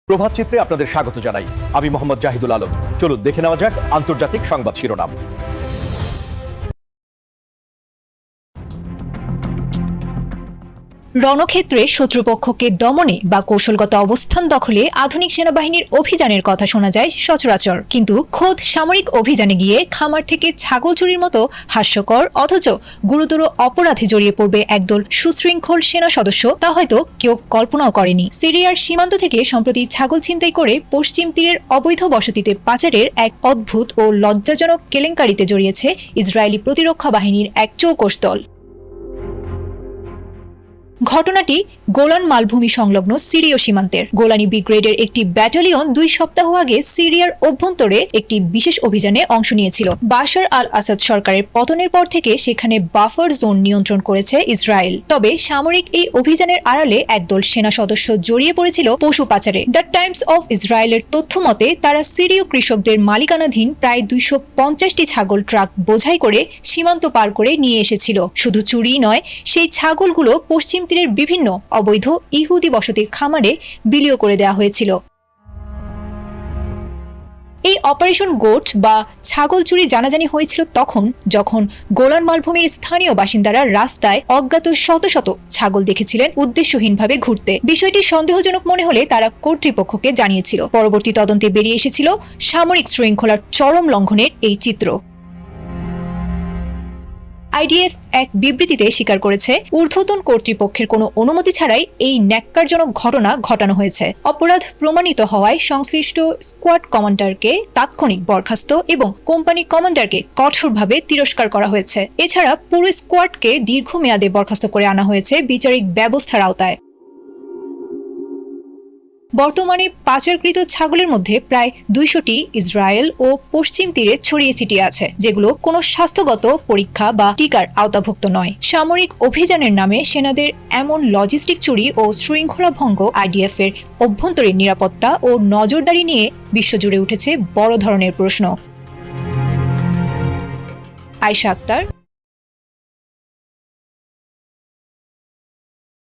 প্রভাত চিত্রে আপনাদের স্বাগত জানাই। আমি মোহাম্মদ জাহিদুল আলম। চলুন দেখে নেওয়া যাক আন্তর্জাতিক সংবাদ শিরোনাম। রণক্ষেত্রে শত্রুপক্ষকে দমনে বা কৌশলগত অবস্থান দখলে আধুনিক সেনাবাহিনীর অভিযানের কথা শোনা যায় সচরাচর, কিন্তু খোদ সামরিক অভিযানে গিয়ে খামার থেকে ছাগল চুরির মতো হাস্যকর অথচ গুরুতর অপরাধে জড়িয়ে পড়বে একদল সুশৃঙ্খল সেনা সদস্য, তা হয়তো কেউ কল্পনাও করেনি। সিরিয়ার সীমান্ত থেকে সম্প্রতি ছাগল ছিনতাই করে পশ্চিম তীরের অবৈধ বসতিতে পাচারের এক অদ্ভুত ও লজ্জাজনক কেলেঙ্কারিতে জড়িয়েছে ইসরায়েলি প্রতিরক্ষা বাহিনীর এক চৌকস দল। ঘটনাটি গোলান মালভূমি সংলগ্ন সিরীয় সীমান্তের। গোলানি ব্রিগেডের একটি ব্যাটালিয়ন 2 সপ্তাহ আগে সিরিয়ার অভ্যন্তরে একটি বিশেষ অভিযানে অংশ নিয়েছিল। বাশার আল আসাদ সরকারের পতনের পর থেকে সেখানে বাফার জোন নিয়ন্ত্রণ করেছে ইসরায়েল। তবে সামরিক এই অভিযানের আড়ালে একদল সেনা সদস্য জড়িয়ে পড়েছিল পশু পাচারে। দ্য টাইমস অফ ইসরায়েলের তথ্য মতে তারা সিরীয় কৃষকদের মালিকানাধীন প্রায় 250টি ছাগল ট্রাক বোঝাই করে সীমান্ত পার করে নিয়ে এসেছিল। শুধু চুরিই নয়, সেই ছাগলগুলো পশ্চিম তীরের বিভিন্ন অবৈধ ইহুদি বসতির খামারে বিলীয় করে দেওয়া হয়েছিল। এই অপারেশন গোট বা ছাগল চুরি জানাজানি হয়েছিল তখন যখন গোলান মালভূমির স্থানীয় বাসিন্দারা রাস্তায় অজ্ঞাত শত শত ছাগল দেখেছিলেন উদ্দেশ্যহীনভাবে ঘুরতে। বিষয়টি সন্দেহজনক মনে হলে তারা কর্তৃপক্ষকে জানিয়েছিল। পরবর্তী তদন্তে বেরিয়ে এসেছিল সামরিক শৃঙ্খলার চরম লঙ্ঘনের এই চিত্র। আইডিএফ এক বিবৃতিতে স্বীকার করেছে, ঊর্ধ্বতন কর্তৃপক্ষের কোনো অনুমতি ছাড়াই এই ন্যাক্কারজনক ঘটনা ঘটানো হয়েছে। অপরাধ প্রমাণিত হওয়ায় সংশ্লিষ্ট স্কোয়াড কমান্ডারকে তাৎক্ষণিক বরখাস্ত এবং কোম্পানি কমান্ডারকে কঠোরভাবে তিরস্কার করা হয়েছে। এছাড়া পুরো স্কোয়াডকে দীর্ঘমেয়াদে বরখাস্ত করে আনা হয়েছে বিচারিক ব্যবস্থার আওতায়। বর্তমানে পাচারকৃত ছাগলের মধ্যে প্রায় 200টি ইসরায়েল ও পশ্চিম তীরে ছড়িয়ে ছিটিয়ে আছে, যেগুলো কোনো স্বাস্থ্যগত পরীক্ষা বা টিকার আওতাভুক্ত নয়। সামরিক অভিযানের নামে সেনাদের এমন লজিস্টিক চুরি ও শৃঙ্খলা ভঙ্গ আইডিএফ এর অভ্যন্তরীণ নিরাপত্তা ও নজরদারি নিয়ে বিশ্বজুড়ে উঠেছে বড় ধরনের প্রশ্ন। আয়েশা আক্তার,